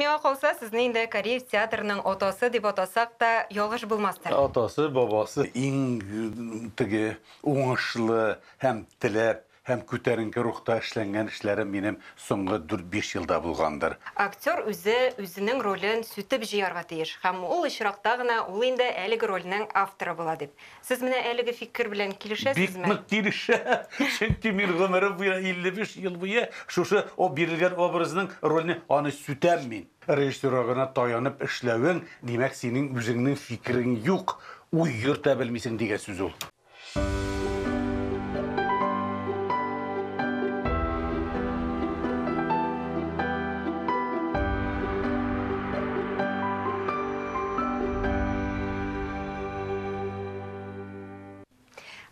Хамиға қолса, сіздің де Кореев театрының отасы деп отасақ та yolğış bulmazdır. Atası, babası en oңашлы hem tilep hem көтәренке рухта эшләнгән эшләре минем соңгы 4-5 елда булганdır. Актер үзенең ролен сүтеп җыярга тиеш. Һәм ул очракта гына ул инде әлеге рольнең авторы була дип. Сез менә әлеге фикер белән килешәсезме? Бик нык килешә. Чөнки мин гомерем буена 55 ел буе шушы о бирелгән образның рольне аны сүтәм мин. Режиссерга таянып эшләвең, димәк синең үзеңнең фикерең юк, уй йөртә белмисең дигән сүз ул.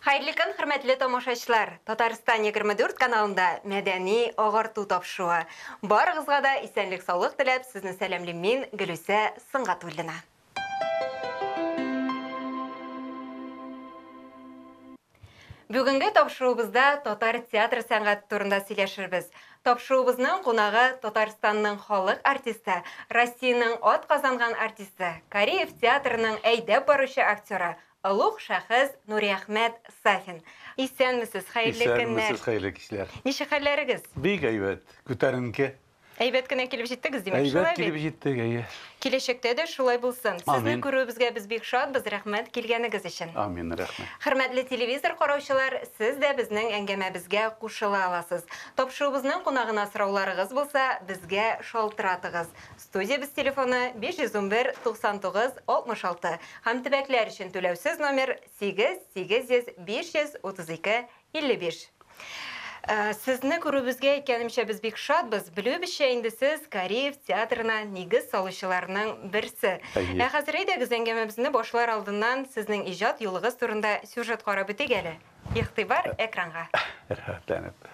Хайрлы көн, хөрмәтле тамашачылар. Татарстан 24 каналында мәдәни агарту тапшыруы. Барыгызга да исәнлек, саулык теләп, сезне сәламлыйм мин, Гөлүсә Сыңгатуллина. Бүгенге тапшыруыбызда татар театр сәнгать турында сөйләшербез. Тапшыруыбызның кунагы Татарстанның халык артисты, Россиянең ат казанган артисты, Кореев театрының әйдәп баручы актеры Улуг шәхес Нуриәхмәт Сафин. Исәнмесез, хәерле көннәр. Исәнмесез, хәерле кичләр. Ничек хәлләрегез? Бик әйбәт, күтәренке. Әйбәт кенә килеп җиттегез димәк, шулай Әйбәт килеп җиттек, әйе. Киләчәктә дә шулай булсын. Сезне Амин. күрүебезгә без бик шатбыз, рәхмәт килгәнегез өчен. Амин, рәхмәт. Хөрмәтле телевизор караучылар, сез дә безнең әңгәмәбезгә кушыла аласыз. Тапшыруыбызның кунагына сорауларыгыз булса, безгә шалтыратыгыз. Студиябыз телефоны 511 99 66 һәм төбәкләр өчен түләүсез номер 8800 532 55. Сезне күрүебезгә икәнемчә без бик шатбыз. Белүебезчә инде сез Кореев театрына нигез салучыларның берсе. Хәзер әйдәгез әңгәмәбезне башлар алдыннан сезнең иҗат юлыгыз турында сюжет карап үтик әле. Игътибар экранга. Рәхәтләнеп.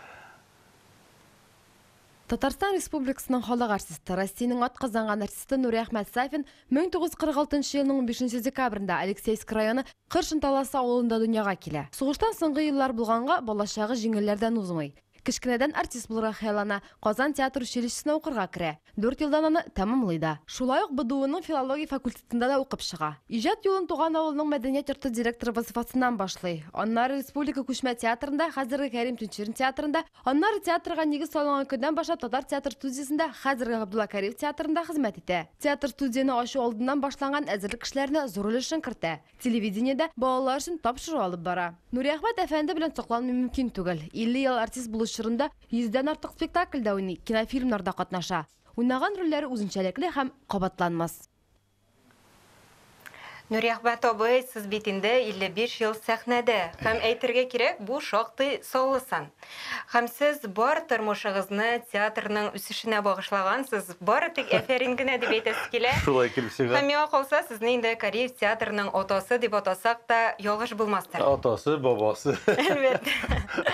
Татарстан Республикасының халык артисты, Россиянең ат казанган артисты Нуриәхмәт Сафин 1946 елның 15 декабрендә Алексейск районы Кыршынталасы авылында дөньяга килә. Сугыштан соңгы еллар булганга балачагы җиңелләрдән узмый. Кечкенәдән артист булырга хыяллана, Казан театр училищесына укырга керә. 4 елдан аны тәмамлый да. Шулай ук БДУның филология факультетында да укып чыга. Иҗат юлын туган авылның мәдәният йорты директоры вазифасыннан башлый. Аннары Республика күчмә театрында, хәзерге Кәрим Төнчерин театрында, аннары театрга нигез салынган көннән башлап Татар театр студиясендә, хәзерге Габдулла Кәрим театрында хезмәт итә. Театр студияны ачу алдыннан башланган әзерлек эшләренә зур өлешен кертә. Телевидениедә балалар өчен тапшыру алып бара. Нуриәхмәт әфәнде белән сокланмый мөмкин түгел. 50 ел артист булышырында 100дән артык спектакльдә уйный, кинофильмнарда катнаша. Уйнаган рольләре үзенчәлекле һәм кабатланмас. Нуриәхмәт абый, сез бит инде 55 ел сәхнәдә. Һәм әйтергә кирәк, бу шактый саулысан. Һәм сез бар тормышыгызны театрның үсешенә багышлагансыз. Бары тик әфәрин генә дип әйтәсез килә. Шулай килсәгә. Һәм миңа калса, сезне инде Кореев театрының отасы дип атасак та ялгыш булмастыр. Атасы, бабасы. Әлбәттә.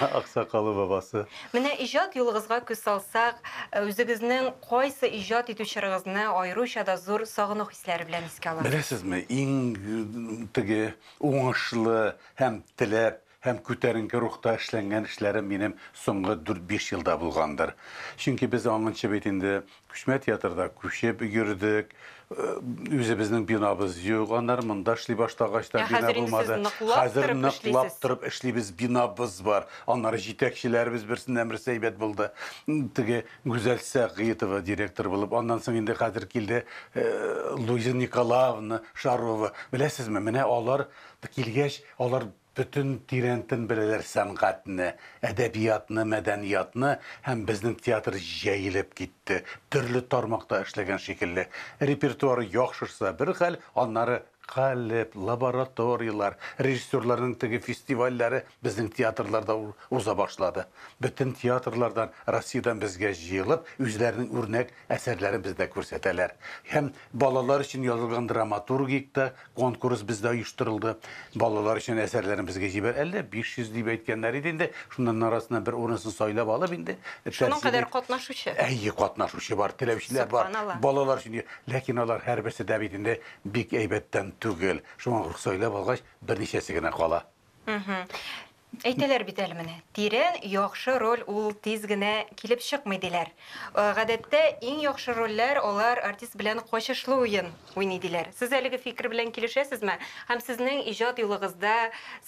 Аксакалы бабасы. Менә иҗат юлыгызга күз салсак, үзегезнең кайсы иҗат итүчерегезне аеруча да зур сагыну хисләре белән искә аласыз? Беләсезме, иң оңашлы һәм теләп һәм күтәренке рухта эшләнгән эшләре минем соңгы 4-5 елда булганdır. Чөнки без аңынча бит инде күчмә театрда күчеп йөрдек. Үзебезнең бинабыз юк, аннар монда эшли башлагачта бина булмады. Хәзер ныклап торып эшлибез, бинабыз бар. Аннары җитәкчеләребез берсеннән берсе әйбәт булды. Теге Гүзәл Сәгыйтова директор булып, аннан соң инде хәзер килде Луиза Николаевна Шарова. Беләсезме, менә алар килгәч, алар bütün тирәнтен беләләр сәнгатьне, әдәбиятны, мәдәниятны һәм безнең театр җәелеп китте. Төрле тармакта эшләгән шикелле. Репертуары яхшырса бер хәл, аннары Қалеп, лабораториялар, режиссерларның теге фестивальләре безнең театрларда уза башлады. Bütün театрлардан Россиядан безгә җыелып, үзләренең үрнәк әсәрләрен бездә күрсәтәләр. Һәм балалар өчен язылган драматургикта конкурс бездә оештырылды. Балалар өчен әсәрләрен безгә җибәр. Әллә 500 дип әйткәннәр иде инде. Шуннан арасыннан бер урынысын сайлап алып инде. Шуның кадәр катнашучы. Әйе, катнашучы бар, теләүчеләр бар. Балалар өчен, ләкин алар һәрберсе дә бит инде бик әйбәттән түгел. Шуңа сайлап алгач, берничәсе генә кала. Әйтәләр бит әле менә. Тирән яхшы роль ул тиз генә килеп чыкмый диләр. Гадәттә иң яхшы рольләр алар артист белән качышлы уен уйный диләр. Сез әлеге фикер белән килешәсезме? Һәм сезнең иҗат юлыгызда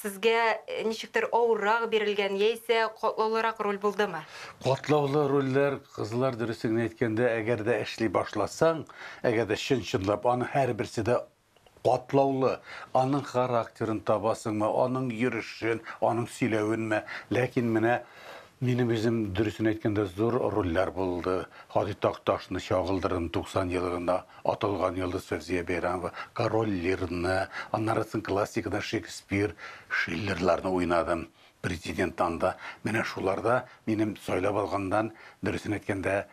сезгә ничектер авыррак бирелгән яисә катлаулырак роль булдымы? Катлаулы рольләр, кызлар дөресен әйткәндә, әгәр дә эшли башласаң, әгәр дә чын-чынлап аны һәрберсе дә катлаулы, аның характерын табасыңмы, аның йөрешен, аның сөйләвенме. Ләкин менә минем үзем дөресен әйткәндә зур рольләр булды. Хади Такташны чагылдырдым 90 еллыгында, атылган Йолдыз Фәвзия Бәйрәмова, Король Лирны, аннарысын классикада Шекспир, Шиллерларны уйнадым. Президент анда. Менә шуларда минем сөйләп алгандан дөресен әйткәндә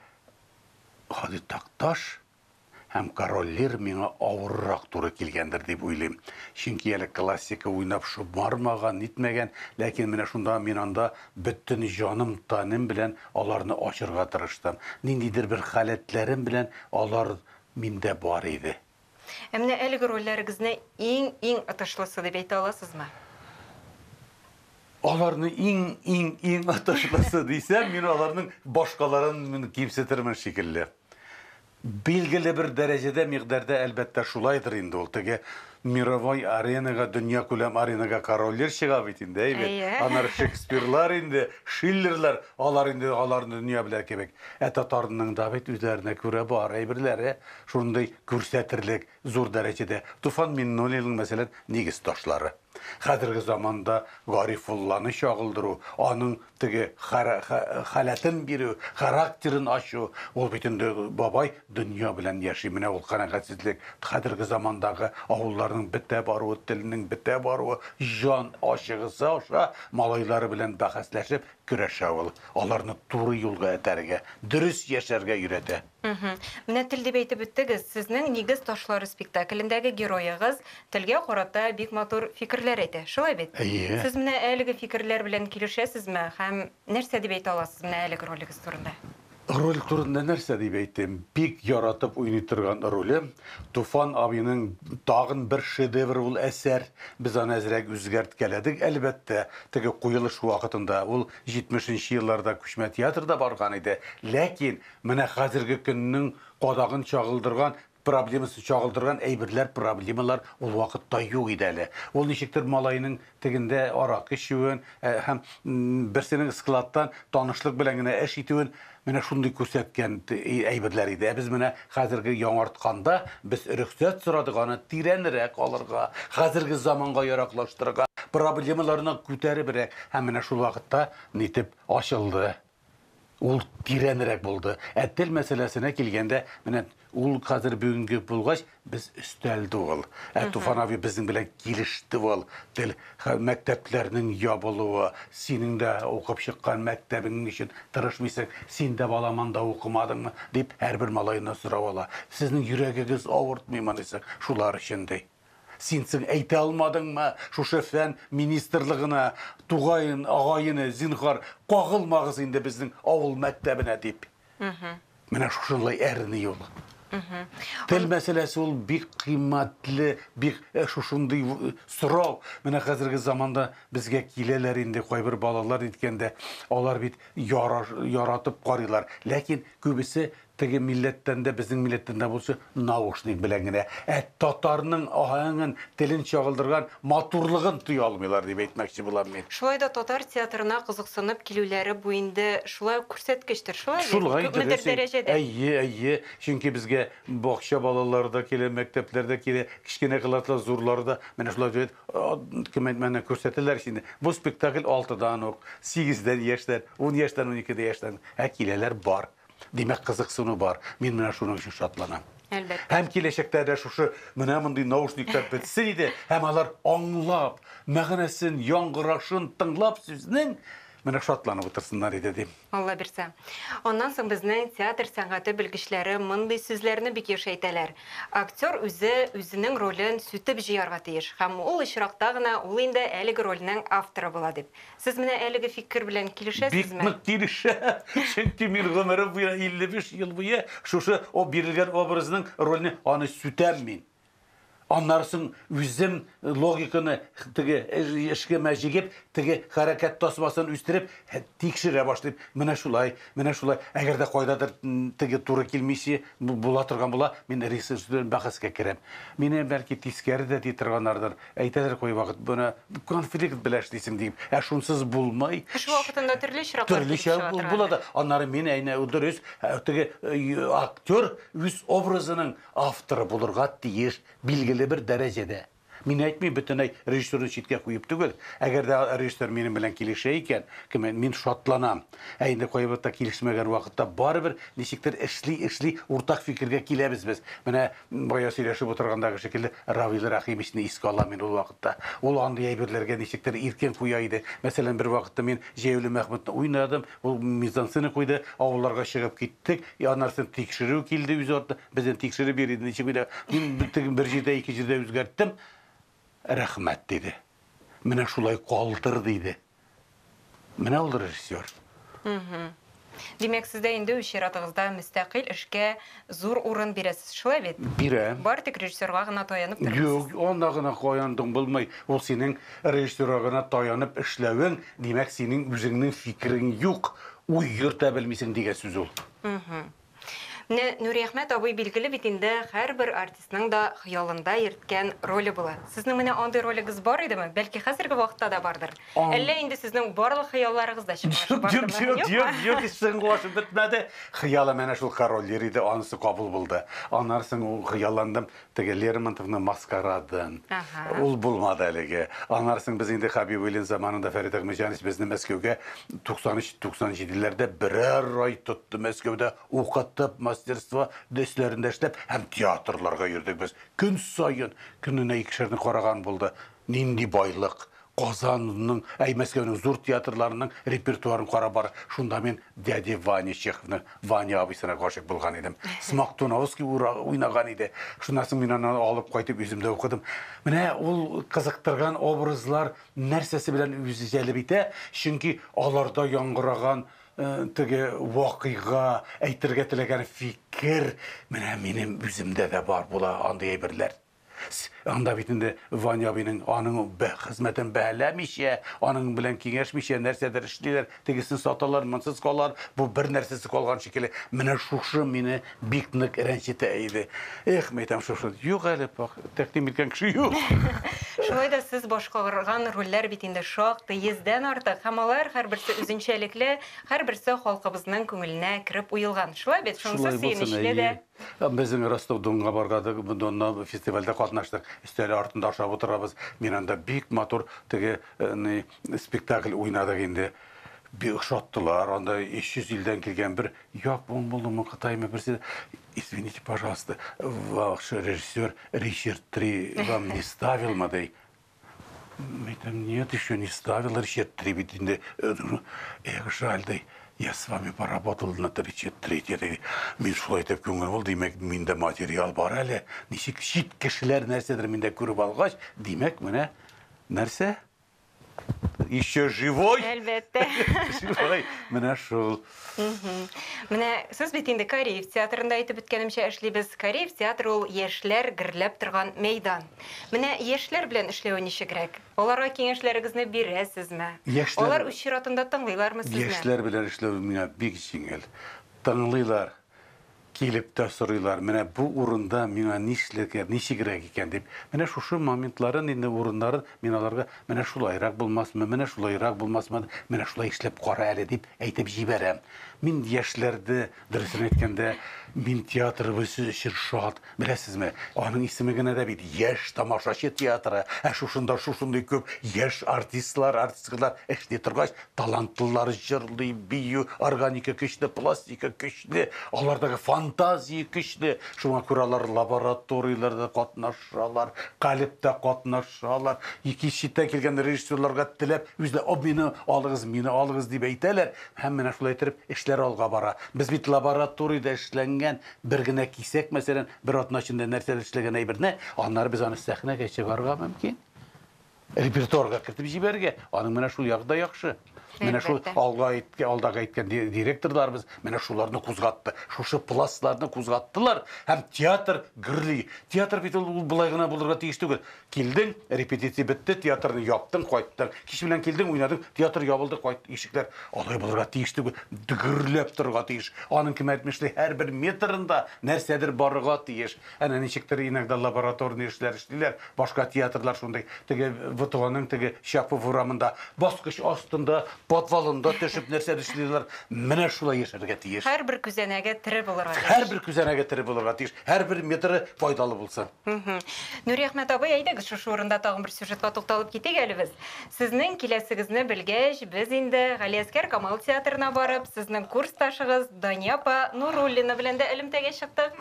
Хади Такташ һәм Король Лир миңа авыррак туры килгәндер дип уйлыйм. Чөнки әле классика уйнап шубармаган, нитмәгән, ләкин менә шунда мин анда бөтен җаным, таным белән аларны ачырга тырыштым. Ниндидер бер халәтләрем белән алар миндә бар иде. Менә әлеге рольләрегезне иң атышлысы дип әйтә аласызмы? Аларны иң атышлысы дисәм, мин аларның башкаларын кимсетермен шикелле. Билгеле бер дәрәҗәдә мигъдәрдә әлбәттә шулайдыр инде ул. Теге мировой аренага, дөнья күләм аренага корольләр чыга бит инде, әйбәт. Аннары Шекспирлар инде, Шиллерлар, алар инде аларны дөнья белән кебек. Татарның да бит үзләренә күрә бар әйберләре, шундый күрсәтерлек зур дәрәҗәдә. Туфан Миннуллинның мәсәлән нигез ташлары. Хәзерге заманда Гарифулланы чагылдыру, аның теге халатын бирү, характерын ачу, ул бит инде бабай дөнья белән яши. Менә ул канәгатьсезлек хәзерге замандагы авылларның бетә баруы, теленең бетә баруы, җан ачыгысы аша малайлары белән бәхәсләшеп көрәшә ул. Аларны туры юлга этәргә, дөрес яшәргә өйрәтә. Менә тел дип әйтеп үттегез, сезнең нигез ташлары спектаклендәге героегыз телгә карата бик матур фикерләр әйтә. Шулай бит? Сез менә әлеге фикерләр белән килешәсезме һәм нәрсә дип әйтә аласыз менә әлеге ролегез турында? Роль турында нәрсә дип әйтим? Бик яратып уйный торган ролем. Туфан абыйның тагын бер шедевр ул әсәр. Без аны әзрәк үзгәрткәләдек, әлбәттә. Теге куелыш вакытында ул 70нче елларда күчмә театрда барган иде. Ләкин менә хәзерге көннең кадагын чагылдырган проблемасы чагылдырган әйберләр, проблемалар ул вакытта юк иде әле. Ул ничектер малайның тегендә арак ичүен һәм берсенең складтан танышлык белән генә эш итүен менә шундый күрсәткән әйберләр иде. Без менә хәзерге яңартканда без рөхсәт сорадык аны тирәнрәк алырга, хәзерге заманга яраклаштырырга, проблемаларны күтәребрәк. Һәм менә шул вакытта нитеп ачылды. Ул тирәнрәк булды. Тел мәсьәләсенә килгәндә, менә ул хәзер бүгенге булгач, без өстәлде ул. Туфан абый безнең белән килеште ул. Тел мәктәпләрнең ябылуы, синең дә укып чыккан мәктәбең өчен тырышмыйсың, син дә баламанда укымадыңмы дип һәрбер малайны сорап ала. Сезнең йөрәгегез авыртмыймы дисәң, шулар өчен ди. Синсең әйтә алмадыңмы шушы фән министрлыгына, тугайын, агайыны, зинһар, кагылмагыз инде безнең авыл мәктәбенә дип. Менә шушылай әрни ул. Тел мәсьәләсе ул бик кыйммәтле, бик шушындый сорау. Менә хәзерге заманда безгә киләләр инде кайбер балалар иткәндә, алар бит яратып карыйлар. Ләкин күбесе теге милләттән дә, безнең милләттән дә булса, наушник белән генә татарның аһәңен, телен чагылдырган матурлыгын туя алмыйлар дип әйтмәкче булам мин. Шулай да татар театрына кызыксынып килүләре бу инде шулай күрсәткечтер, шулай Шулай дәрәҗәдә. Әйе, чөнки безгә бакча балаларда килә, мәктәпләрдә килә, кичкенә кылатлар зурларда, менә шулай дип менә күрсәтәләр инде. Бу спектакль 6дан ук, 8дән яшьтән, 10 яшьтән, 12 яшьтән киләләр бар. Димәк, кызыксыну бар. Мин менә шуның өчен шатланам. Әлбәттә. Һәм киләчәктә дә шушы менә мондый наушниклар бетсен иде, һәм алар аңлап, мәгънәсен, яңгырашын тыңлап сүзнең менә шатланып утырсыннар иде дим. Алла бирсә. Оннан соң безнең театр сәнгате белгечләре мондый сүзләрне бик еш әйтәләр. Актер үзенең ролен сүтеп җыярга тиеш. Һәм ул очракта гына ул инде әлеге рольнең авторы була дип. Сез менә әлеге фикер белән килешәсезме? Бик нык килешә. Чөнки мин гомерем буена 55 ел буе шушы о бирелгән образның рольне аны сүтәм мин. Аннарсын үзім логиканы тігі ішкі мәжігеп, тігі харакет тосмасын үстіріп, текшіре башлайып, міне шулай. Әгерде қойдадыр тігі туры келмейсе, бұла тұрған бұла, мен ресурстерін бақысқа керем. Мені бәлкі тискері де дейтірғанардыр. Әйтәдір қой вақыт, бұны конфликт біләш дейсің дейіп, әшунсыз бұлмай. Үш вақытында түрлі шырақлар болады. Аннары мен әйне өдіріс, тігі актер өз образының авторы бұлырға тиеш білгілі бір дәрежеде. Мен әйтмей бүтінай режиссерін шетке қойып түгел. Әгер де режиссер менің білен келеші екен, мен шатланам. Әйінді қойып өтті келішмеген уақытта бары бір нешіктер ішли ортақ фикірге келеміз біз. Міне бая сөйлешіп отырғандағы шекілді Равилы Рахимовичні еске аламын ол уақытта. Ол аңды әйбірлерге нешіктер еркен қойайды. Мәселен бір уақытта мен Жеулі Мәхмұтты ойнадым, ол мизансыны қойды, ауылларға шығып кеттік, анарсын текшіру келді өз орды, бізден текшірі береді нешекілді. Мен бір жерде, екі жерде өзгерттім. Рахмет дейді. Міне шулай қалдыр дейді. Міне ол режиссер. Демек, сізді енді үшератығызда мүстәқил ішке зор орын бересіз шылай бет? Берем. Бар тек режиссерға ғана тоянып тұрмыз? Жоқ, онда ғана қояндың болмай. Ол сенің режиссерға ғана тоянып ішлеуің, демек сенің өзіңнің фикірің жоқ, ойырта білмейсің деген сөз ол. Нұрияхмет абай белгілі бетінде әр бір артистінің да қиялында ерткен ролі бұлы. Сіздің міне ондай ролігіз бар еді ме? Бәлкі қазіргі вақытта да бардыр. Әлі енді сіздің барлық қиялларыңыз да шығашы барды ма? Жоқ, сіздің қуашым бітмәді. Қиялы мәне шул короллер еді, анысы қабыл болды. Анарсың қияландым, тіге Лермонтовны маскарадын. Ол болмады әліге. Анарсың біз енді Хабиб Өлен заманында Фәрид Ахмеджанов бізді Мәскеуге 93-97-лерде бірер ай тұтты Мәскеуде оқаттып, мастерство дөслерінде ішлеп, әм театрларға ердік біз. Күн сайын, күніне екішердің қораған болды. Нинди байлық, Қазанның, Мәскеудің зор театрларының репертуарын қора бар. Шунда мен дәде Ваня Чеховны, Ваня абысына ғашық болған едім. Смоктуновский ойнаған еді. Шундасын мен аны алып қайтып өзімді оқыдым. Міне ол қызықтырған образлар нәрсесі білен өзі жәлі бейті. Шынки аларда яңғыраған тіге уақиға, әйтірге тілеген фикір, менің өзімде де бар бұла андай әйбірлер. Анда битінде Ваня абының аның қызметін бәләмеше, аның білен кеңешмеше нәрседер ішлелер, тегісін саталар, мұнсыз қалар, бұл бір нәрсесі қалған шекелі. Мені шушы мені бекнік рәншеті әйді. Мәйтам шушы, yok әлі, тәқтім еткен кіші yok. Шылайда сіз башқарған рөллер битінде шақты, езден артық, хамалар әр бірсі үзіншәліклі, әр бірсі халқыбызның көңіліне кіріп ұйылған. Шылай бет, шынсы сүйінішіледі. Біздің Ростов-Донға барғадық, бұнда фестивальда қатынаштық, үстелі артында ашап отырабыз. Мен анда бик мотор теге спектакль ойнадық енді. Бик шоттылар, анда 300 елден келген бір, Япон болды ма, Қытай ма бірсе, извините, пожалуйста, ваш режиссер Ричард Три вам не ставил ма, дей? Нет, еще не ставил Ричард Три, битінде, жаль, дей. Я с вами поработал на 3-4. Мен шулай деп көңіл бол, демек, менде материал бар әлі. Нешік шит кішілер нәрседір менде көріп алғаш. Демек, міне, нәрсе? Еще живой? Әлбетте. Живой. Міне шул. Міне, сіз бетінде Кореев театрында айтып өткенімше әшлі біз Кореев театры ол ешлер гірлеп тұрған мейдан. Міне, ешлер білен ішлеуі нешігірек? Оларға кеңешлеріңізні бересіз ме? Олар үш ширатында тыңлайлар ма сізме? Ешлер білен ішлеуі міне бек жеңіл. Тыңлайлар, келіп та сұрайлар. Міне бұл орында мені нешігірек екен деп. Міне шушы моментларын, енді орындарын мен оларға міне шулайрақ болмасымы, міне шулайрақ болмасымы, міне шулай ішлеп қора әлі деп әйтіп жіберем. Мен ешлерді дұрысын еткенде, мен театр өсі үшін шат. Білесіз ме? Оның исімі гіне де бейді. Еш тамашашы театры. Шушындай көп еш артистлар, әште тұрғаш, таланттылар жырлы, бию, органика күшті, пластика күшті, олардағы фантазия күшті. Шуңа көралар лабораторияларда қатынашалар, қаліпті қатынашалар. Екі шеттен келген режиссерларға тілеп, өзді, мені алығыз деп әйтелер. Һәм мені шулай етіріп, эшләр алга бара. Без бит лабораторияда эшләнгән бер генә кисәк, мәсәлән, бер атна эчендә нәрсәләр эшләгән әйберне, аннары без аны сәхнәгә чыгарырга мөмкин. Репертуарга кертеп җибәргә. Аның менә шул ягда яхшы. Менә шул Әлбәттә. алдага әйткән директорларыбыз менә шуларны кузгатты. Шушы пластларны кузгаттылар һәм театр гөрли. Театр бит ул булай гына булырга тиеш түгел. Килдең, репетиция бетте, театрны яптың, кайттың. Кич белән килдең, уйнадың, театр ябылды, кайт ишекләр. Алай булырга тиеш түгел. Гөрләп торырга тиеш. Аның кем әйтмешли, һәрбер метрында нәрсәдер барырга тиеш. Әнә ничектер иногда лабораторный эшләр эшлиләр. Башка театрлар шундай. Теге ВТОның теге Шапов урамында баскыч астында, подвалында төшеп нәрсә эшлиләр. Менә шулай яшәргә тиеш. Һәрбер күзәнәгә тере булырга тиеш. Һәрбер күзәнәгә тере булырга тиеш. Һәрбер метры файдалы булсын. Нури Әхмәт абый, әйдәгез шушы урында тагын бер сюжетка тукталып китик әле без. Сезнең киләсегезне белгәч, без инде Галиәскәр Камал театрына барып, сезнең курсташыгыз Дания апа Нуруллина белән дә элемтәгә чыктык.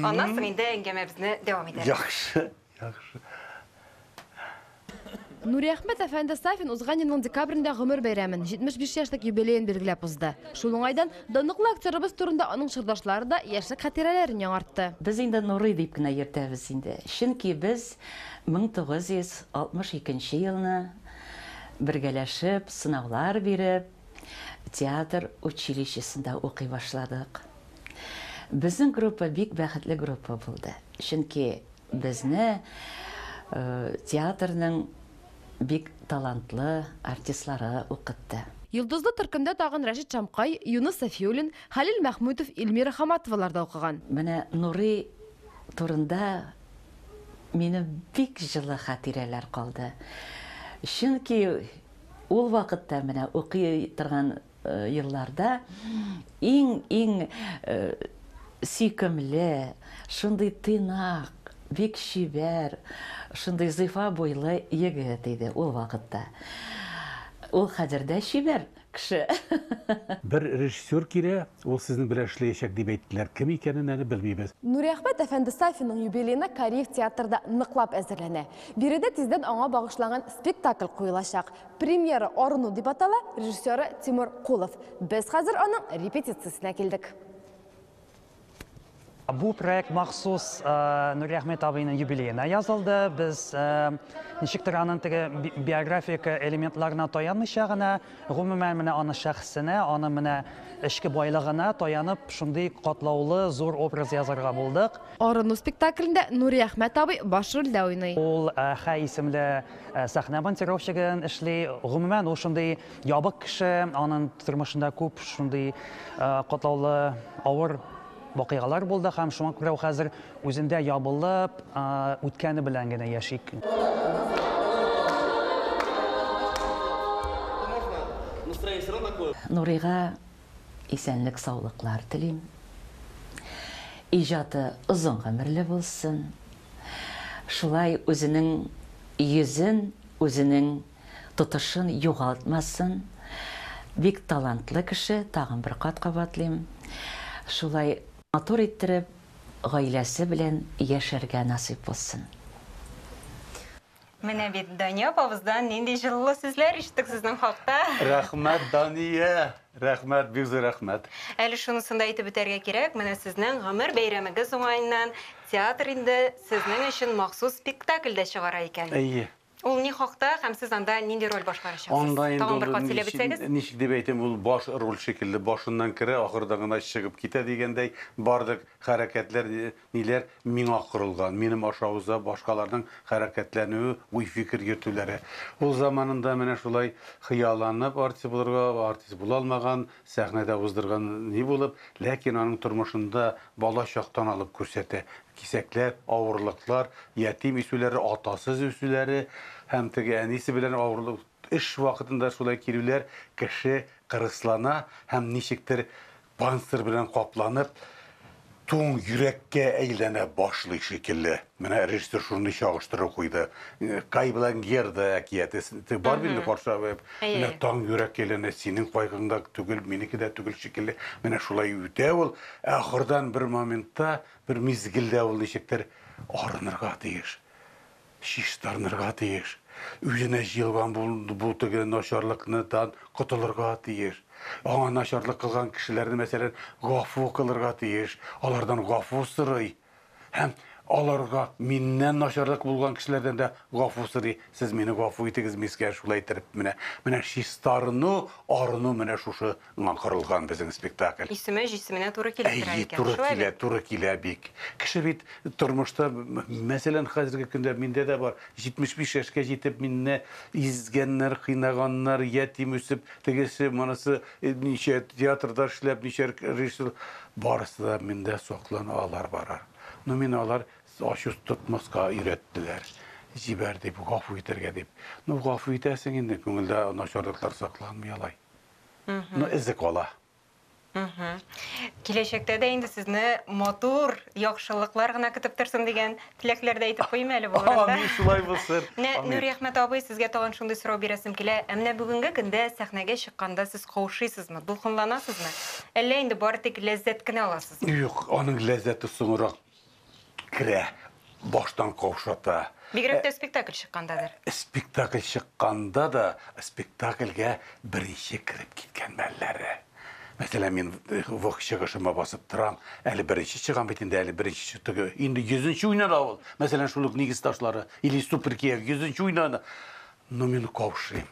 Аннан соң инде әңгәмәбезне дәвам итәбез. Яхшы, яхшы. Нури Әхмәт әфәнде Сафин узган елның декабрендә гомер бәйрәмен, 75 яшьлек юбилейын билгеләп узды. Шул уңайдан данлыклы актерыбыз турында аның шырдашлары да яшьлек хатирәләрен яңартты. Без инде Нурый дип кенә йөртәбез инде. Чөнки без 1962 елны бергәләшеп, сынаулар биреп, театр училищесында укый башладык. Безнең группа бик бәхетле группа булды. Чөнки безне театрның бик талантлы артистлары укытты. Йолдызлы төркемдә тагын Рәшит Шамкай, Юнус Сафиуллин, Халил Мәхмүтов, Илмира Хаматовалар да укыган. Менә Нурый турында мине бик җылы хатирәләр калды. Чөнки ул вакытта менә укый торган елларда иң сөйкемле, шундый тыйнак, бик чибәр, шундый зифа буйлы егет иде ул вакытта. Ул хәзердә чибәр кеше. Бер режиссер кирә, ул сезнең белән эшләячәк дип әйттеләр. Кем икәнен әле белмибез. Нури Әхмәт әфәнде Сафинның юбилейына Кореев театрда ныклап әзерләнә. Биредә тиздән аңа багышланган спектакль куелачак. Премьера Орыну дип атала, режиссеры Тимур Кулов. Без хәзер аның репетициясенә килдек. Бу проект махсус Нури Әхмәт абыйның юбилейына язылды. Без ничектер аның биографик элементларына таянмыйча гына, гомумән менә аны шәхсенә, аны менә эчке байлыгына таянып, шундый катлаулы зур образ язарга булдык. Орыну спектаклендә Нури Әхмәт абый баш рольдә уйный. Ул Хәй исемле сәхнә монтировщигын эшли. Гомумән ул шундый ябык кеше, аның тормышында күп шундый катлаулы авыр вакыйгалар булды һәм шуңа күрә ул хәзер үзендә ябылып, үткәне белән генә яшик. Нурыйга исәнлек, саулыклар телим. Иҗаты озын гомерле булсын. Шулай үзенең йөзен, үзенең тотышын югалтмасын. Бик талантлы кеше, тагын бер кат кабатлыйм. Шулай матур иттереп, гаиләсе белән яшәргә насыйп булсын. Менә бит Дания апабыздан нинди җылы сүзләр ишеттек сезнең хакта. Рәхмәт, Дания. Рәхмәт, бик зур рәхмәт. Әле шунысын да әйтеп бетәргә кирәк. Менә сезнең гомер бәйрәмегез уңаеннан театр инде сезнең өчен махсус спектакль дә чыгара икән. Әйе. Ул ни хакта һәм сез анда нинди роль башкарачаксыз? Анда Тагын бер кат инде сөйләп бетсәгез. ничек дип әйтим, ул баш роль шикелле башыннан керә, ахырда гына чыгып китә дигәндәй, бардык хәрәкәтләр, ниләр миңа корылган. Минем ашавызда башкаларның хәрәкәтләнүе, уй фикер йөртүләре. Ул заманында менә шулай хыялланып артист булырга, артист була алмаган, сәхнәдә уздырган ни булып, ләкин аның тормышында бала чактан алып күрсәтә. Кисәкләр, авырлыклар, ятим үсүләре, атасыз үсүләре, һәм теге әнисе белән авырлык эш вакытында шулай килүләр, кеше кырыслана һәм ничектер панцир белән капланып, туң йөрәккә әйләнә башлый шикелле. Менә режиссер шуны чагыштырып куйды. Кай белән Герда әкияте бар бит каршылап. Менә таң йөрәк әйләнә, синең кайгыңда түгел, минеке дә түгел шикелле. Менә шулай үтә ул. Ахырдан бер моментта, бер мизгелдә ул ничектер арынырга тиеш. Шиштарнырга тиеш. Үзенә җыелган бу теге начарлыкны котылырга тиеш. Аңа начарлык кылган кешеләрне мәсәлән гафу кылырга тиеш. Алардан гафу сорый. Һәм аларга миннән начарлык булган кешеләрдән дә гафу сорый. Сез мине гафу итегез, мискә шулай итеп менә чистарыну, арыну менә шушы кырылган безнең спектакль. Исеме җисеменә туры килеп тора икән. Туры килә бик. Кеше бит тормышта, мәсәлән, хәзерге көндә миндә дә бар, 75 яшькә җитеп минне изгәннәр, кыйнаганнар, ятим үсеп, тегесе, монысы ничә театрда эшләп, ничә режиссер, барысы да миндә саклана алар бара. Но мин алар ачу тотмаска өйрәттеләр. Җибәр дип, гафу итәргә дип. Ну, гафу итәсең инде, күңелдә начарлыклар сакланмый алай. Ну, эзе кала. Киләчәктә дә инде сезне матур, яхшылыклар гына көтеп торсын дигән теләкләр дә әйтеп куймы әле бу урында. Амин, шулай булсын. Нури Әхмәт абый, сезгә тагын шундый сорау бирәсем килә. Менә бүгенге көндә сәхнәгә чыкканда сез каушыйсызмы, дулкынланасызмы? Әллә инде бары тик ләззәт кенә аласызмы? Юк, аның ләззәте соңрак керә, баштан каушата. Бигрәк тә спектакль чыккандадыр. Спектакль чыкканда да спектакльгә беренче кереп киткән мәлләре. Мәсәлән, мин вак чыгышыма басып торам, әле беренче чыгам бит инде, әле беренче чыгы. Инде 100-нче уйнана ул. Мәсәлән, шулык нигез ташлары, или Суперкиев 100-нче уйнана. Но мин каушыйм.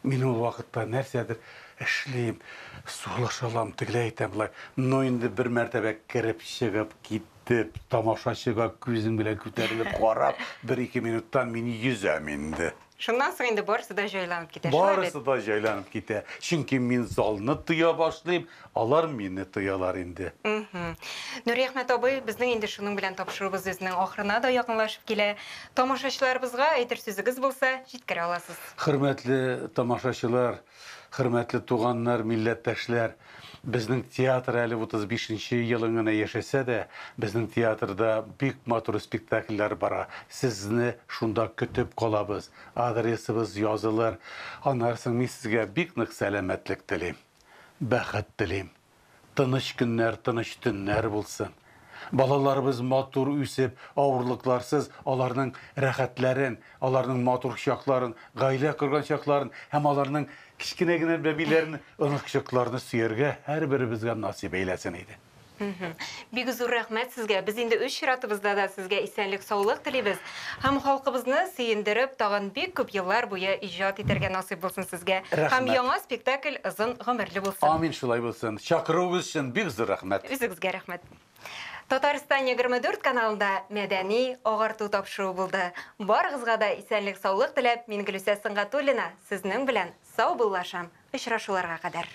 Мин ул вакытта нәрсәдер эшлим, сулашалам, тегеләй әйтәм булай. Но инде бер мәртәбә кереп чыгып китеп, тамашачыга күзем белән күтәрелеп карап, 1-2 минуттан мин йөзәм инде. Шуннан соң инде барысы да җайланып китә. Барысы да җайланып китә. Чөнки мин залны тыя башлыйм, алар мине тыялар инде. Нури Әхмәт абый, безнең инде шуның белән тапшыруыбыз үзенең ахырына да якынлашып килә. Тамашачыларыбызга әйтер сүзегез булса, җиткерә аласыз. Хөрмәтле тамашачылар, хөрмәтле туганнар, милләттәшләр, безнең театр әле 35-нче елын гына яшәсә дә, безнең театрда бик матур спектакльләр бара. Сезне шунда көтеп калабыз. Адресыбыз язылыр. Аннан соң мин сезгә бик нык сәламәтлек телим. Бәхет телим. Тыныч көннәр, тыныч төннәр булсын. Балаларыбыз матур үсеп, авырлыкларсыз аларның рәхәтләрен, аларның матур чакларын, гаилә корган чакларын һәм аларның кичкенә генә бәбиләрен, онытчыкларны сөяргә һәрберебезгә насыйп әйләсен иде. Бик зур рәхмәт сезгә. Без инде үз чиратыбызда да сезгә исәнлек, саулык телибез. Һәм халкыбызны сөендереп, тагын бик күп еллар буе иҗат итәргә насыйп булсын сезгә. Һәм яңа спектакль озын гомерле булсын. Амин, шулай булсын. Чакыруыгыз өчен бик зур рәхмәт. Үзегезгә рәхмәт. Татарстан 24 каналында мәдәни агарту тапшыру булды. Барыгызга да исәнлек, саулык теләп, мин Гөлүсә Сыңгатуллина сезнең белән сау буллашам. Очрашуларга кадәр.